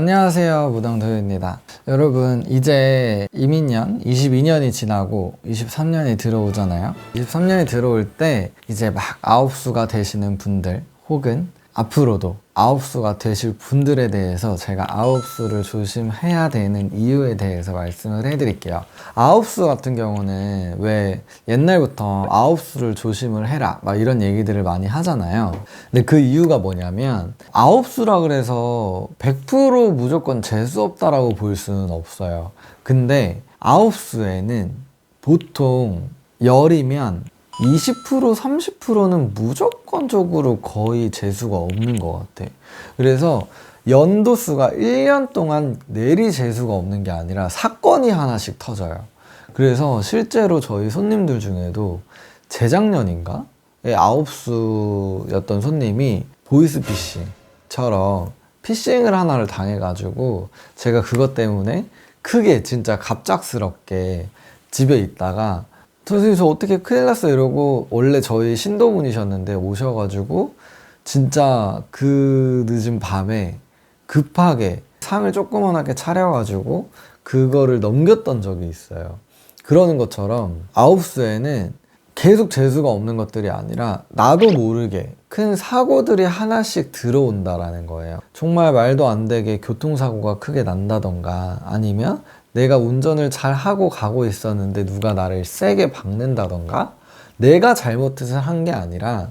안녕하세요. 무당도요입니다. 여러분, 이제 이민년 22년이 지나고 23년이 들어오잖아요. 23년이 들어올 때 이제 막 아홉수가 되시는 분들, 혹은 앞으로도 아홉수가 되실 분들에 대해서 제가 아홉수를 조심해야 되는 이유에 대해서 말씀을 해드릴게요. 아홉수 같은 경우는 왜 옛날부터 아홉수를 조심을 해라 막 이런 얘기들을 많이 하잖아요. 근데 그 이유가 뭐냐면 아홉수라 그래서 100% 무조건 재수 없다라고 볼 수는 없어요. 근데 아홉수에는 보통 열이면 20% 30%는 무조건적으로 거의 재수가 없는 것 같아. 그래서 연도수가 1년 동안 내리 재수가 없는 게 아니라 사건이 하나씩 터져요. 그래서 실제로 저희 손님들 중에도 재작년인가? 아홉수였던 손님이 보이스피싱처럼 피싱을 하나를 당해가지고 제가 그것 때문에 크게 진짜 갑작스럽게 집에 있다가 선생님 저 어떻게 큰일 났어 이러고, 원래 저희 신도분이셨는데 오셔가지고 진짜 그 늦은 밤에 급하게 상을 조그만하게 차려가지고 그거를 넘겼던 적이 있어요. 그러는 것처럼 아홉수에는 계속 재수가 없는 것들이 아니라 나도 모르게 큰 사고들이 하나씩 들어온다라는 거예요. 정말 말도 안 되게 교통사고가 크게 난다던가, 아니면 내가 운전을 잘 하고 가고 있었는데 누가 나를 세게 박는다던가, 내가 잘못을 한 게 아니라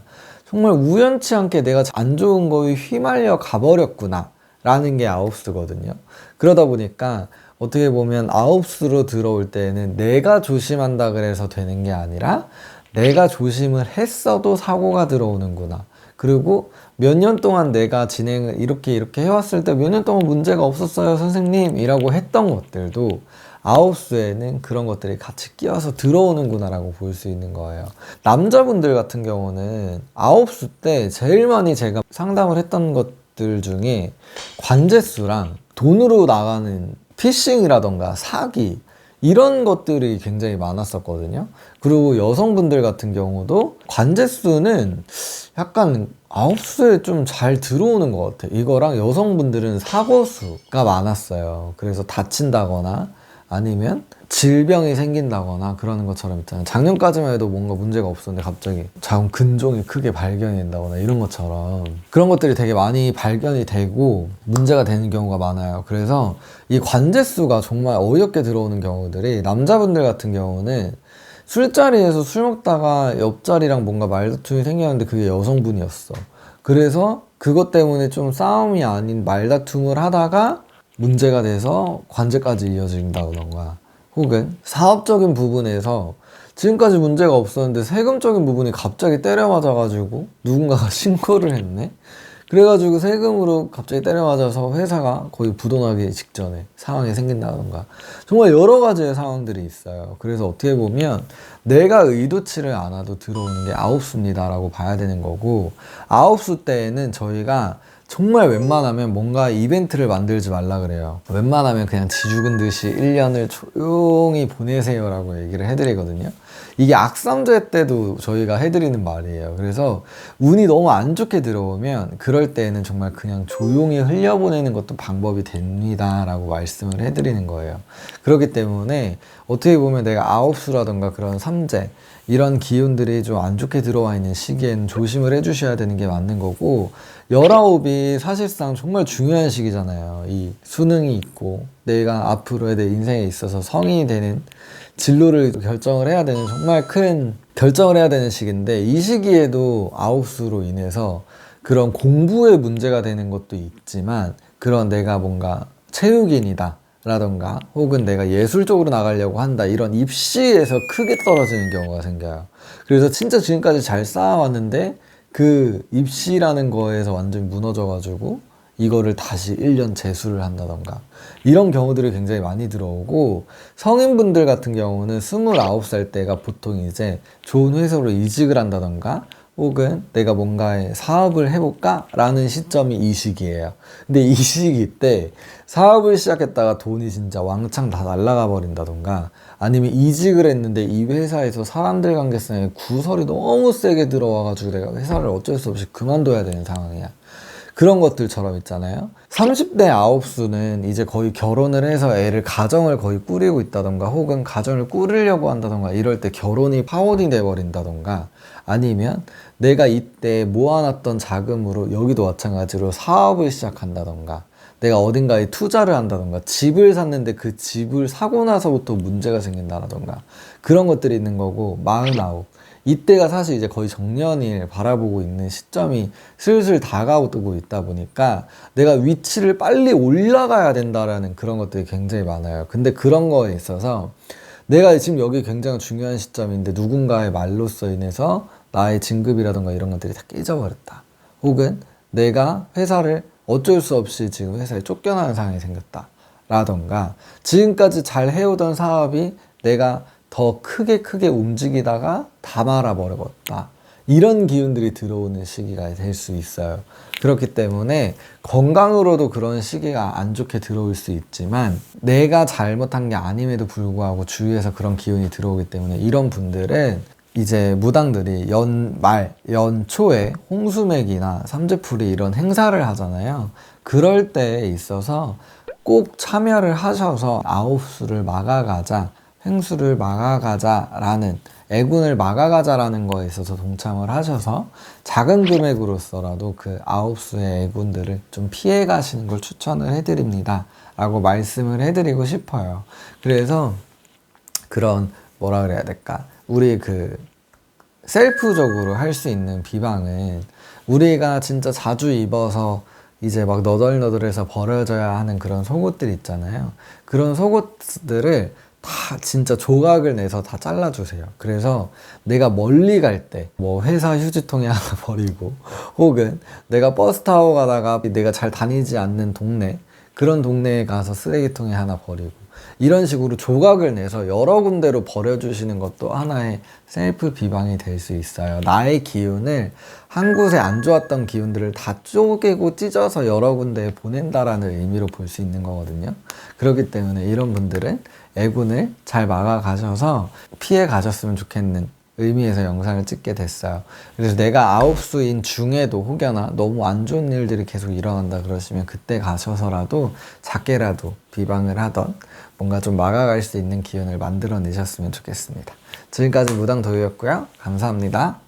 정말 우연치 않게 내가 안 좋은 거에 휘말려 가버렸구나 라는 게 아홉수거든요. 그러다 보니까 어떻게 보면 아홉수로 들어올 때는 내가 조심한다 그래서 되는 게 아니라 내가 조심을 했어도 사고가 들어오는구나. 그리고 몇 년 동안 내가 진행을 이렇게 해왔을 때 몇 년 동안 문제가 없었어요 선생님 이라고 했던 것들도 아홉수에는 그런 것들이 같이 끼어서 들어오는구나 라고 볼 수 있는 거예요. 남자분들 같은 경우는 아홉수 때 제일 많이 제가 상담을 했던 것들 중에 관제수랑 돈으로 나가는 피싱이라던가 사기, 이런 것들이 굉장히 많았었거든요. 그리고 여성분들 같은 경우도 관제수는 약간 아홉수에 좀 잘 들어오는 것 같아요. 이거랑 여성분들은 사고수가 많았어요. 그래서 다친다거나 아니면 질병이 생긴다거나 그러는 것처럼 있잖아요. 작년까지만 해도 뭔가 문제가 없었는데 갑자기 자궁 근종이 크게 발견이 된다거나 이런 것처럼 그런 것들이 되게 많이 발견이 되고 문제가 되는 경우가 많아요. 그래서 이 관제수가 정말 어이없게 들어오는 경우들이, 남자분들 같은 경우는 술자리에서 술 먹다가 옆자리랑 뭔가 말다툼이 생겼는데 그게 여성분이었어. 그래서 그것 때문에 좀 싸움이 아닌 말다툼을 하다가 문제가 돼서 관제까지 이어진다던가, 혹은 사업적인 부분에서 지금까지 문제가 없었는데 세금적인 부분이 갑자기 때려 맞아가지고 누군가가 신고를 했네? 그래가지고 세금으로 갑자기 때려 맞아서 회사가 거의 부도나기 직전에 상황이 생긴다던가, 정말 여러 가지의 상황들이 있어요. 그래서 어떻게 보면 내가 의도치를 않아도 들어오는 게 아홉수입니다 라고 봐야 되는 거고, 아홉수 때에는 저희가 정말 웬만하면 뭔가 이벤트를 만들지 말라 그래요. 웬만하면 그냥 지죽은 듯이 1년을 조용히 보내세요 라고 얘기를 해드리거든요. 이게 악삼제 때도 저희가 해드리는 말이에요. 그래서 운이 너무 안 좋게 들어오면 그럴 때에는 정말 그냥 조용히 흘려보내는 것도 방법이 됩니다 라고 말씀을 해드리는 거예요. 그렇기 때문에 어떻게 보면 내가 아홉수라던가 그런 삼재, 이런 기운들이 좀 안 좋게 들어와 있는 시기에는 조심을 해주셔야 되는 게 맞는 거고, 19이 사실상 정말 중요한 시기잖아요. 이 수능이 있고 내가 앞으로의 내 인생에 있어서 성인이 되는 진로를 결정을 해야 되는 정말 큰 결정을 해야 되는 시기인데, 이 시기에도 아홉수로 인해서 그런 공부에 문제가 되는 것도 있지만, 그런 내가 뭔가 체육인이다 라던가 혹은 내가 예술 쪽으로 나가려고 한다, 이런 입시에서 크게 떨어지는 경우가 생겨요. 그래서 진짜 지금까지 잘 쌓아왔는데 그 입시라는 거에서 완전히 무너져가지고 이거를 다시 1년 재수를 한다던가, 이런 경우들이 굉장히 많이 들어오고, 성인분들 같은 경우는 29살 때가 보통 이제 좋은 회사로 이직을 한다던가 혹은 내가 뭔가의 사업을 해볼까? 라는 시점이 이 시기예요. 근데 이 시기 때 사업을 시작했다가 돈이 진짜 왕창 다 날아가 버린다던가, 아니면 이직을 했는데 이 회사에서 사람들 관계성에 구설이 너무 세게 들어와가지고 내가 회사를 어쩔 수 없이 그만둬야 되는 상황이야. 그런 것들처럼 있잖아요. 30대 아홉수는 이제 거의 결혼을 해서 애를 가정을 거의 꾸리고 있다던가 혹은 가정을 꾸리려고 한다던가 이럴 때 결혼이 파혼이 돼버린다던가 아니면 내가 이때 모아놨던 자금으로 여기도 마찬가지로 사업을 시작한다던가 내가 어딘가에 투자를 한다던가 집을 샀는데 그 집을 사고 나서부터 문제가 생긴다던가 그런 것들이 있는 거고 49 이때가 사실 이제 거의 정년일 바라보고 있는 시점이 슬슬 다가오고 있다 보니까 내가 위치를 빨리 올라가야 된다라는 그런 것들이 굉장히 많아요. 근데 그런 거에 있어서 내가 지금 여기 굉장히 중요한 시점인데 누군가의 말로써 인해서 나의 진급이라던가 이런 것들이 다 깨져버렸다. 혹은 내가 회사를 어쩔 수 없이 지금 회사에 쫓겨나는 상황이 생겼다. 라던가 지금까지 잘 해오던 사업이 내가 더 크게 움직이다가 다 말아버렸다. 이런 기운들이 들어오는 시기가 될 수 있어요. 그렇기 때문에 건강으로도 그런 시기가 안 좋게 들어올 수 있지만 내가 잘못한 게 아님에도 불구하고 주위에서 그런 기운이 들어오기 때문에 이런 분들은 이제 무당들이 연말, 연초에 홍수맥이나 삼재풀이 이런 행사를 하잖아요. 그럴 때에 있어서 꼭 참여를 하셔서 아홉수를 막아가자, 횡수를 막아가자라는 애군을 막아가자라는 거에 있어서 동참을 하셔서 작은 금액으로서라도 그 아홉수의 애군들을 좀 피해 가시는 걸 추천을 해드립니다. 라고 말씀을 해드리고 싶어요. 그래서 그런 뭐라 그래야 될까? 우리 그 셀프적으로 할 수 있는 비방은 우리가 진짜 자주 입어서 이제 막 너덜너덜해서 버려져야 하는 그런 속옷들 있잖아요. 그런 속옷들을 다 진짜 조각을 내서 다 잘라주세요. 그래서 내가 멀리 갈 때 뭐 회사 휴지통에 하나 버리고 혹은 내가 버스 타고 가다가 내가 잘 다니지 않는 동네 그런 동네에 가서 쓰레기통에 하나 버리고 이런 식으로 조각을 내서 여러 군데로 버려주시는 것도 하나의 셀프 비방이 될 수 있어요. 나의 기운을 한 곳에 안 좋았던 기운들을 다 쪼개고 찢어서 여러 군데에 보낸다라는 의미로 볼 수 있는 거거든요. 그렇기 때문에 이런 분들은 애군을 잘 막아 가셔서 피해 가셨으면 좋겠는 의미에서 영상을 찍게 됐어요. 그래서 내가 아홉수인 중에도 혹여나 너무 안 좋은 일들이 계속 일어난다 그러시면 그때 가셔서라도 작게라도 비방을 하던 뭔가 좀 막아갈 수 있는 기운을 만들어내셨으면 좋겠습니다. 지금까지 무당도유였고요. 감사합니다.